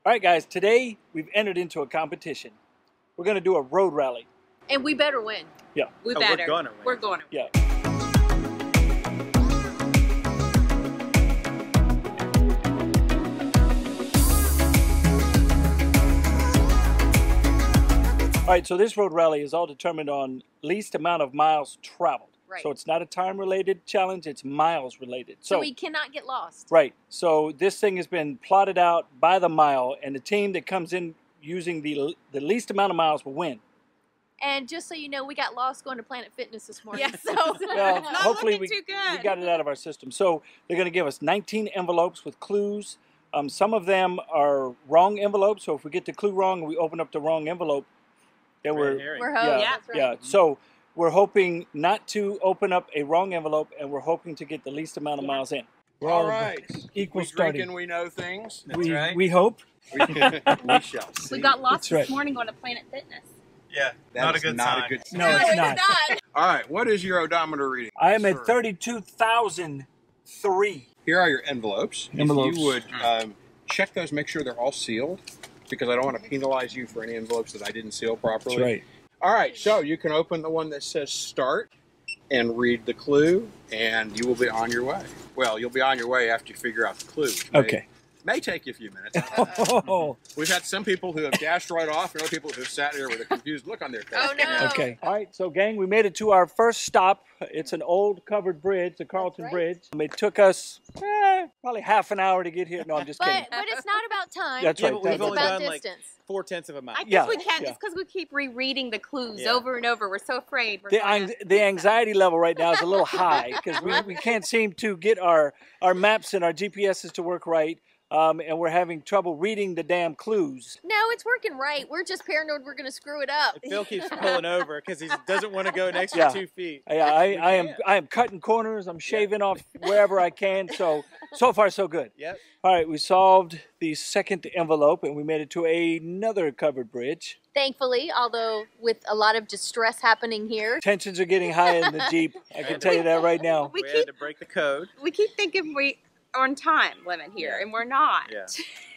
All right, guys, today we've entered into a competition. We're going to do a road rally. And we better win. Yeah. We better. We're gonna win. We're gonna win. Yeah. All right, so this road rally is all determined on least amount of miles traveled. Right. So it's not a time-related challenge, it's miles-related. So we cannot get lost. Right. So this thing has been plotted out by the mile, and the team that comes in using the least amount of miles will win. And just so you know, we got lost going to Planet Fitness this morning. Yeah, so Well, not hopefully we too good. got it out of our system. So they're going to give us 19 envelopes with clues. Some of them are wrong envelopes, so if we get the clue wrong and we open up the wrong envelope, then we're We're yeah, hoping. That's right. yeah. So we're hoping not to open up a wrong envelope, and we're hoping to get the least amount of miles in. We're All right. equal We starting. drink and we know things. That's right. We hope. We shall see. We got lost That's right. this morning going to Planet Fitness. Yeah, That not a is good not sign. a good No, it's not. All right. What is your odometer reading? I am at sir? 32,003. Here are your envelopes. Envelopes. If you would check those, make sure they're all sealed, because I don't want to penalize you for any envelopes that I didn't seal properly. That's right. All right. So you can open the one that says start and read the clue, and you will be on your way. Well, you'll be on your way after you figure out the clue. which Okay. May take you a few minutes. Oh, We've had some people who have dashed right off, and other people who have sat here with a confused look on their face. Oh, no. okay. All right, so gang, we made it to our first stop. It's an old covered bridge, the Carlton right. Bridge. It took us probably half an hour to get here. No, I'm just kidding. But it's not about time. That's right. but we've It's only about done like distance. 4/10 of a mile. I think Yeah, we can't yeah. just because we keep rereading the clues Yeah. over and over. We're so afraid. We're gonna- The anxiety level right now is a little high because we can't seem to get our maps and our GPSs to work right. And we're having trouble reading the damn clues. No, it's working right. We're just paranoid we're going to screw it up. Phil keeps pulling over because he doesn't want to go an extra Yeah. 2 feet. Yeah, I am cutting corners. I'm shaving off wherever I can. So far so good. Yep. All right, we solved the second envelope and we made it to another covered bridge. Thankfully, although with a lot of distress happening here. Tensions are getting high in the Jeep. I can tell you that right now. We We keep had to break the code. thinking we on time limit here, and we're not. Yeah.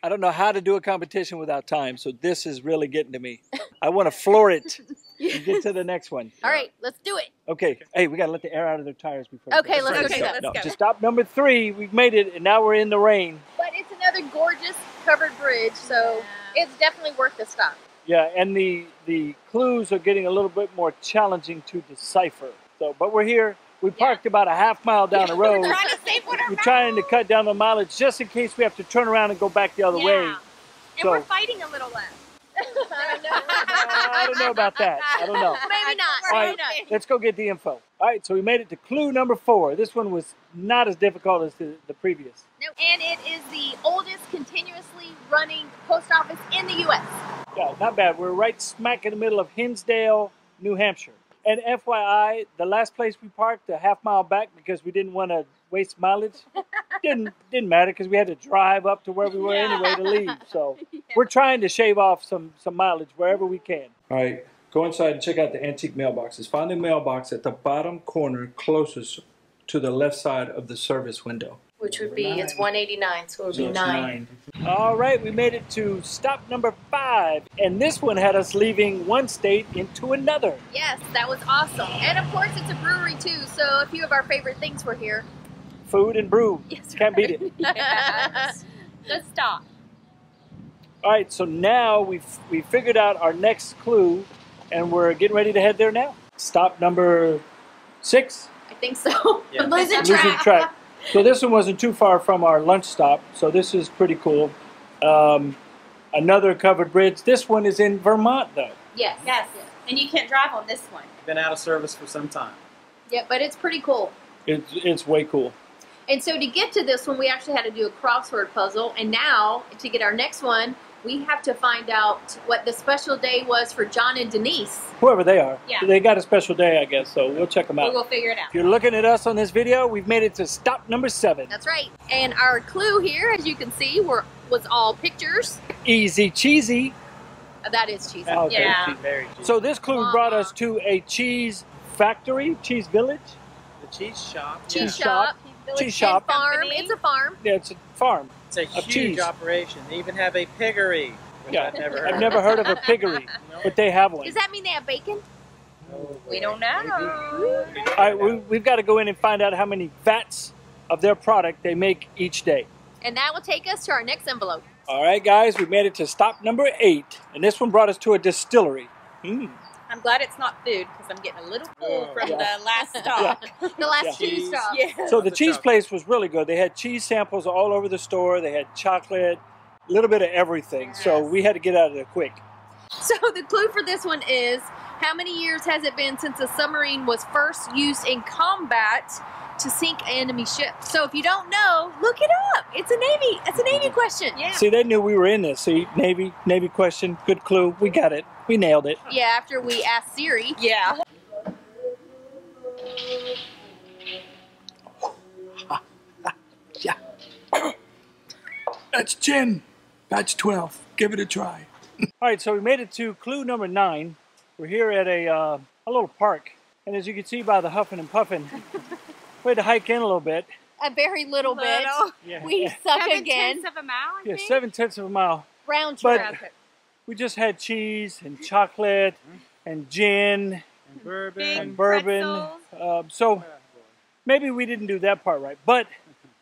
I don't know how to do a competition without time, so this is really getting to me. I want to floor it and get to the next one. All right, let's do it. Okay. Hey, we got to let the air out of their tires before. we Okay, go. let's Okay, go. let's go. To stop number 3, we've made it, and now we're in the rain. But it's another gorgeous covered bridge, so it's definitely worth the stop. Yeah, and the clues are getting a little bit more challenging to decipher. So, but we're here. We parked about a half mile down the road. We're trying to save what our We're trying to cut down the mileage just in case we have to turn around and go back the other way. And So- we're fighting a little less. I don't know about that. I don't know. Maybe not. All Maybe right, not. let's go get the info. All right, so we made it to clue number 4. This one was not as difficult as the previous. No, and it is the oldest continuously running post office in the U.S. Yeah, not bad. We're right smack in the middle of Hinsdale, New Hampshire. And FYI, the last place we parked a half mile back because we didn't want to waste mileage. Didn't matter because we had to drive up to where we were anyway to leave. So we're trying to shave off some mileage wherever we can. All right, go inside and check out the antique mailboxes. Find the mailbox at the bottom corner closest to the left side of the service window. Which would be, it's 189, so it would be 9. All right, we made it to stop number 5. And this one had us leaving one state into another. Yes, that was awesome. And of course, it's a brewery too, so a few of our favorite things were here. Food and brew. Yes, Can't beat it. Let's stop. All right, so now we figured out our next clue, and we're getting ready to head there now. Stop number 6. I think so. Yeah. I'm losing Losing track. track. So this one wasn't too far from our lunch stop, so this is pretty cool. Another covered bridge. This one is in Vermont, though. Yes. Yes. And you can't drive on this one. Been out of service for some time. Yeah, but it's pretty cool. It's way cool. And so to get to this one, we actually had to do a crossword puzzle. And now, to get our next one, we have to find out what the special day was for John and Denise. Whoever they are. Yeah. They got a special day, I guess, so we'll check them out. We'll figure it out. If you're looking at us on this video, we've made it to stop number 7. That's right. And our clue here, as you can see, was all pictures. Easy cheesy. That is cheesy. Okay. Yeah. Very cheap. So this clue brought us to a cheese factory, cheese village. The cheese shop. Cheese shop. shop. Cheese shop. Farm. Company. It's a farm. Yeah, it's a farm. It's a of huge cheese. operation. They even have a piggery. Which Yeah, I've never heard of. a piggery, but they have one. Does that mean they have bacon? We don't know. All right, we've got to go in and find out how many vats of their product they make each day. And that will take us to our next envelope. All right, guys, we made it to stop number 8, and this one brought us to a distillery. I'm glad it's not food because I'm getting a little full from Yeah. the last stop. The last Yeah. two Cheese. stops. Yeah. So the the cheese chocolate. place was really good. They had cheese samples all over the store. They had chocolate, a little bit of everything. So we had to get out of there quick. So the clue for this one is, how many years has it been since a submarine was first used in combat to sink an enemy ship? So if you don't know, look it up. It's a Navy question. Yeah. See, they knew we were in this. See, Navy question, good clue. We got it. We nailed it. Yeah, after we asked Siri. Yeah. Yeah. That's gin. That's 12. Give it a try. All right, so we made it to clue number 9. We're here at a little park. And as you can see by the huffing and puffing, we had to hike in a little bit. A very little bit. Yeah. We suck 7/10 again. of a mile, I Yeah, think. 7/10 of a mile. Round But trip. we just had cheese and chocolate and gin And bourbon. Big and bourbon. pretzels. So maybe we didn't do that part right, but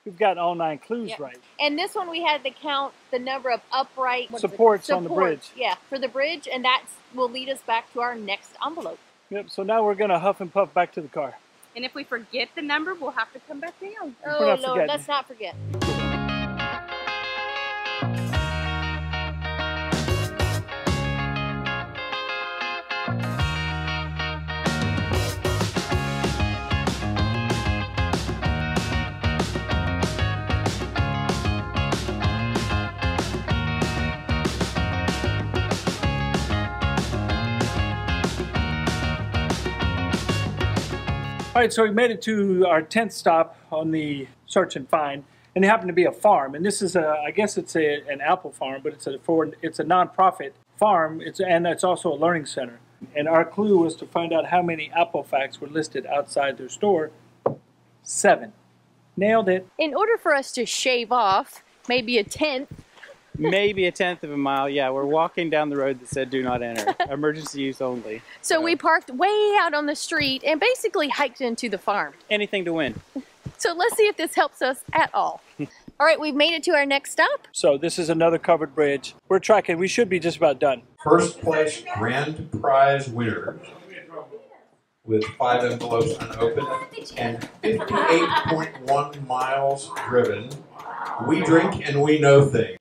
we've got all 9 clues Yeah. right. And this one we had to count the number of upright Supports on the bridge. Yeah, for the bridge, and that will lead us back to our next envelope. Yep, so now we're going to huff and puff back to the car. And if we forget the number, we'll have to come back down. Oh not Lord, forgetting. let's not forget. All right, so we made it to our 10th stop on the search and find, and it happened to be a farm. And this is I guess it's an apple farm, but it's a nonprofit farm. And it's also a learning center. And our clue was to find out how many apple facts were listed outside their store. 7. Nailed it. In order for us to shave off maybe a 10th, Maybe a 1/10 of a mile. Yeah, we're walking down the road that said do not enter. Emergency use only. so we parked way out on the street and basically hiked into the farm. Anything to win. So let's see if this helps us at all. All right, we've made it to our next stop. So this is another covered bridge. We're tracking. We should be just about done. First place grand prize winner with 5 envelopes unopened and 58.1 miles driven. We drink and we know things.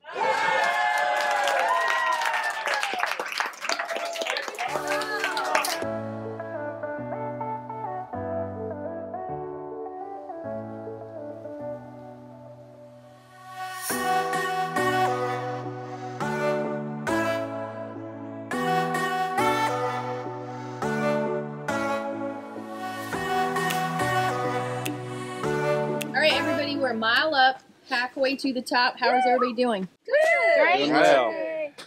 All right, everybody, we're a mile up, halfway to the top. How is everybody doing? Great. Doing well.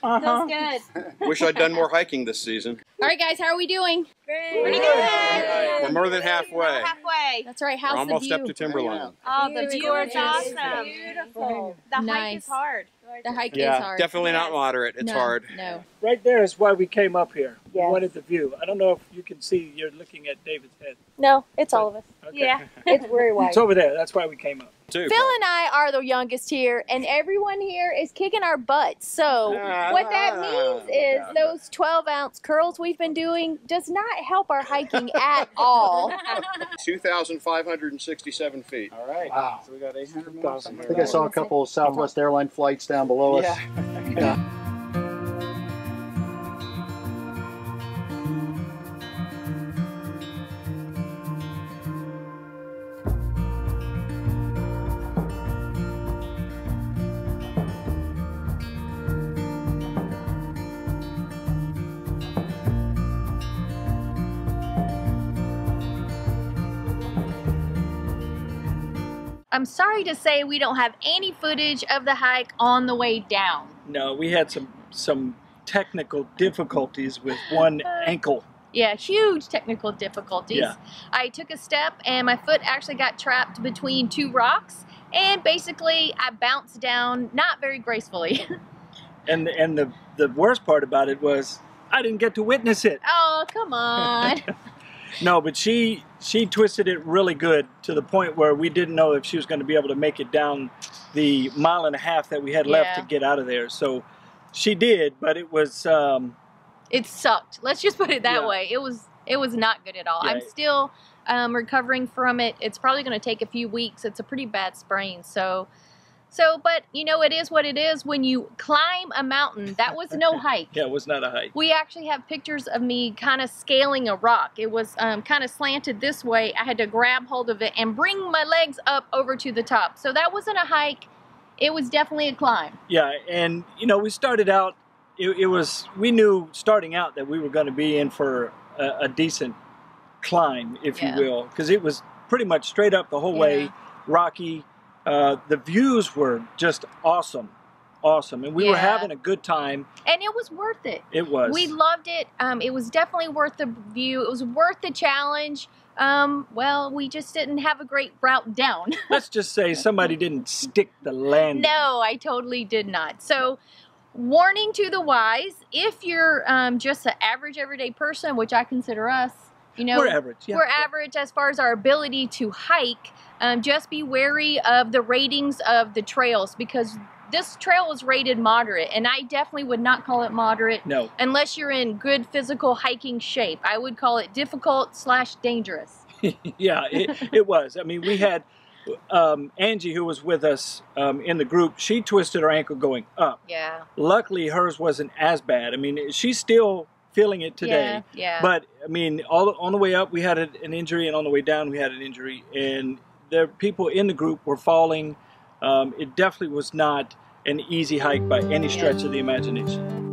Feels good. Wish I'd done more hiking this season. All right, guys, how are we doing? Pretty good. We're more than halfway. Halfway. That's right. We're How's almost the view? up to Timberline. Oh, the view is Gorgeous. awesome. Beautiful. The hike Nice. is hard. The hike is Yeah, hard. definitely not moderate. It's No, hard. No. Right there is why we came up here. We Yes. wanted the view. I don't know if you can see. You're looking at David's head. No, it's all of us. Okay. Yeah. It's very wide. It's over there. That's why we came up. Too. Phil and I are the youngest here, and everyone here is kicking our butts. So what that means is those 12-ounce curls we've been doing does not help our hiking at all. 2,567 feet. All right. Wow. So we got 800 miles. I think I saw a couple of Southwest airline flights down below us. Yeah. I'm sorry to say we don't have any footage of the hike on the way down. No, we had some technical difficulties with one ankle. Yeah, huge technical difficulties. Yeah. I took a step and my foot actually got trapped between 2 rocks, And basically, I bounced down, not very gracefully. And the worst part about it was I didn't get to witness it. Oh, come on. No, but she twisted it really good to the point where we didn't know if she was going to be able to make it down the 1.5 miles that we had left to get out of there. So she did, but it was it sucked. Let's just put it that way. It was not good at all. Yeah. I'm still recovering from it. It's probably going to take a few weeks. It's a pretty bad sprain. So, but you know, it is what it is when you climb a mountain. That was no hike. Yeah, it was not a hike. We actually have pictures of me kind of scaling a rock. It was kind of slanted this way. I had to grab hold of it and bring my legs up over to the top. So that wasn't a hike. It was definitely a climb. Yeah, and you know, we started out, we knew starting out that we were going to be in for a decent climb, if you will, because it was pretty much straight up the whole way, rocky. The views were just awesome, and we were having a good time. And it was worth it. It was. We loved it. It was definitely worth the view. It was worth the challenge. Well, we just didn't have a great route down. Let's just say somebody didn't stick the landing. No, I totally did not. So, warning to the wise, if you're just an average everyday person, which I consider us, you know, we're average. Yeah. We're average as far as our ability to hike. Just be wary of the ratings of the trails, because this trail was rated moderate, and I definitely would not call it moderate. No. Unless you're in good physical hiking shape. I would call it difficult/dangerous. Yeah, it was. I mean, we had Angie, who was with us in the group, she twisted her ankle going up. Yeah. Luckily, hers wasn't as bad. I mean, she's still feeling it today. Yeah. But, I mean, on the way up, we had an injury, and on the way down, we had an injury. And the people in the group were falling. It definitely was not an easy hike by any stretch of the imagination.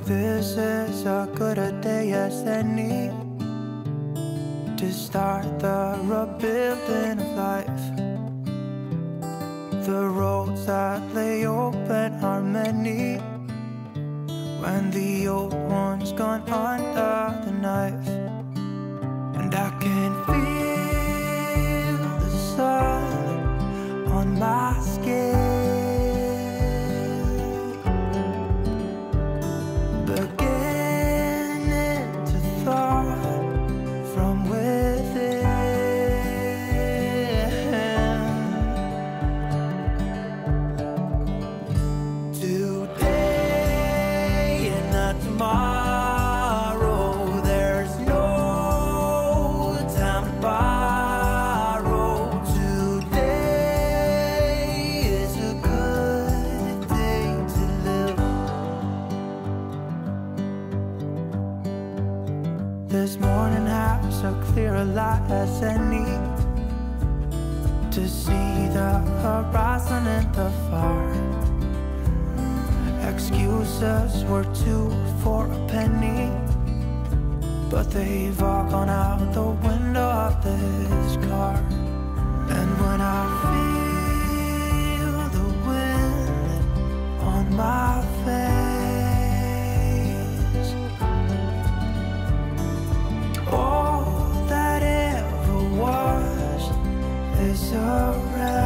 This is as good a day as any to start the rebuilding of life. The roads that lay open are many when the old one's gone under the knife. And I can feel the sun on my skin, as any to see the horizon in the far. Excuses were 2 for a penny, but they've all gone out the window of this car. And when I feel the wind on my face, all that ever was is a rage.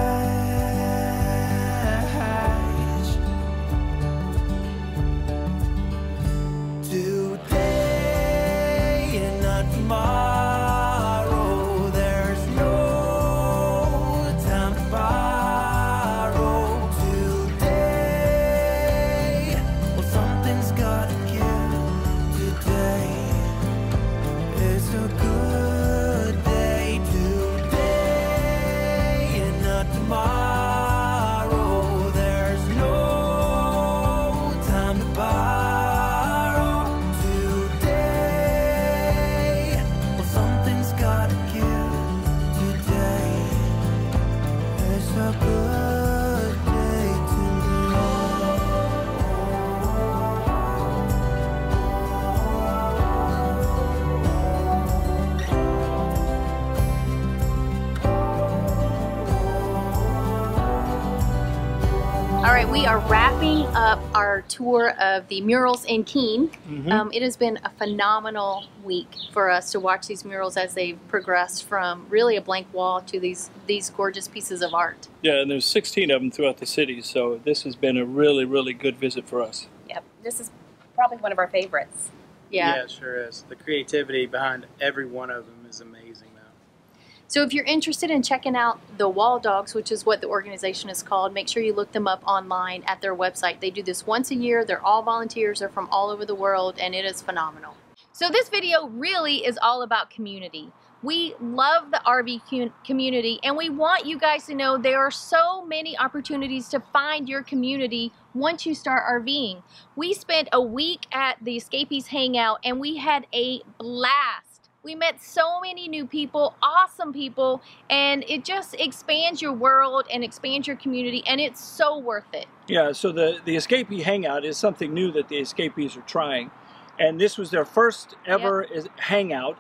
Today and not tomorrow, there's no time to buy. right, we are wrapping up our tour of the murals in Keene. It has been a phenomenal week for us to watch these murals as they've progressed from really a blank wall to these gorgeous pieces of art. Yeah, and there's 16 of them throughout the city, so this has been a really, really good visit for us. Yep, this is probably one of our favorites. Yeah. Yeah, it sure is. The creativity behind every one of them is amazing, though. So if you're interested in checking out the Wall Dogs, which is what the organization is called, make sure you look them up online at their website. They do this once a year. They're all volunteers. They're from all over the world, and it is phenomenal. So this video really is all about community. We love the RV community, and we want you guys to know there are so many opportunities to find your community once you start RVing. We spent a week at the Escapees Hangout, and we had a blast. We met so many new people, awesome people, and it just expands your world and expands your community, and it's so worth it. Yeah, so the Escapee Hangout is something new that the Escapees are trying. And this was their first ever hangout.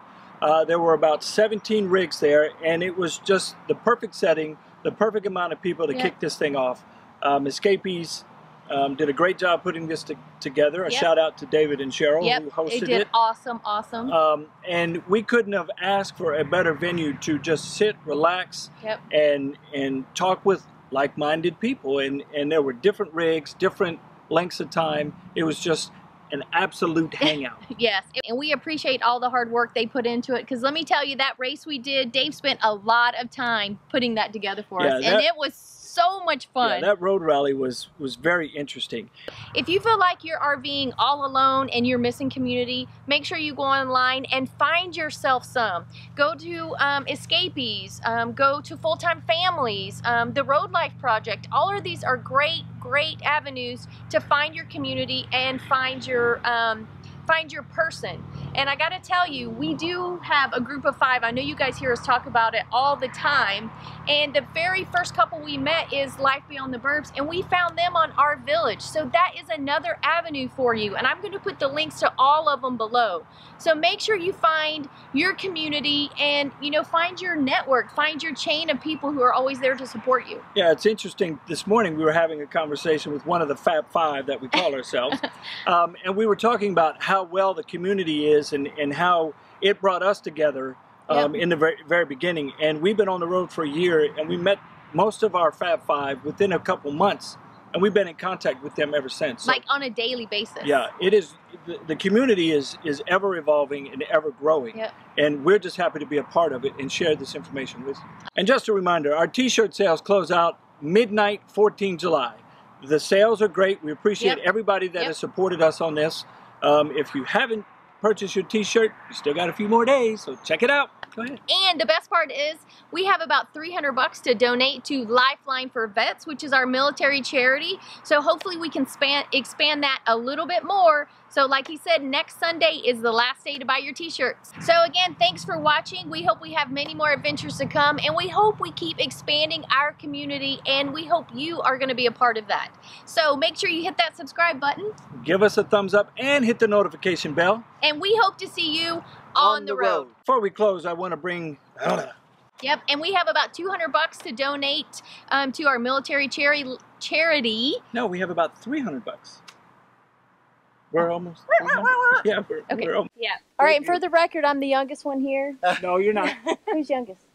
There were about 17 rigs there, and it was just the perfect setting, the perfect amount of people to kick this thing off. Escapees did a great job putting this together. A shout out to David and Cheryl who hosted it. They did awesome. And we couldn't have asked for a better venue to just sit, relax, and talk with like-minded people. And there were different rigs, different lengths of time. It was just an absolute hangout. Yes, and we appreciate all the hard work they put into it, because let me tell you, that race we did, Dave spent a lot of time putting that together for us, and it was so much fun. Yeah, that road rally was very interesting. If you feel like you're RVing all alone and you're missing community, make sure you go online and find yourself some. Go to Escapees, go to Full-Time Families, the Road Life Project. All of these are great avenues to find your community and find your person. And I gotta tell you, we do have a group of 5. I know you guys hear us talk about it all the time. And the very first couple we met is Life Beyond the Burbs, and we found them on Our Village. So that is another avenue for you. And I'm gonna put the links to all of them below. So make sure you find your community and, you know, find your network, find your chain of people who are always there to support you. Yeah, it's interesting. This morning we were having a conversation with one of the Fab Five that we call ourselves. And we were talking about how well the community is and how it brought us together in the very beginning. And we've been on the road for a year, and we met most of our Fab Five within a couple months, and we've been in contact with them ever since. So, like on a daily basis. Yeah, it is. The community is ever evolving and ever growing, and we're just happy to be a part of it and share this information with you. And just a reminder, our t-shirt sales close out midnight 14 July. The sales are great. We appreciate everybody that has supported us on this. If you haven't purchased your t-shirt, you still got a few more days, so check it out. Go ahead. And the best part is we have about $300 to donate to Lifeline for Vets, which is our military charity. So hopefully we can expand that a little bit more. So like he said, next Sunday is the last day to buy your t-shirts. So again, thanks for watching. We hope we have many more adventures to come, and we hope we keep expanding our community, and we hope you are going to be a part of that. So make sure you hit that subscribe button. Give us a thumbs up and hit the notification bell. And we hope to see you on the road. Before we close, I want to bring... Yep, and we have about $200 to donate to our military charity. No, we have about $300. We're almost... yeah, we're almost... Yeah. All right, and for the record, I'm the youngest one here. No, you're not. Who's youngest?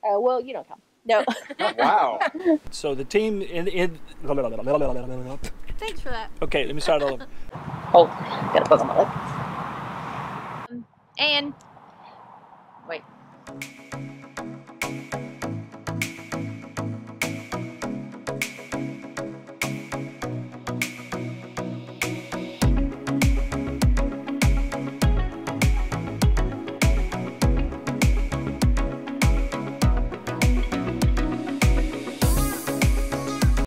Well, you don't count. No. Wow. So the team Thanks for that. Okay, let me start all over. Hold. Gotta put on my lip. And... wait.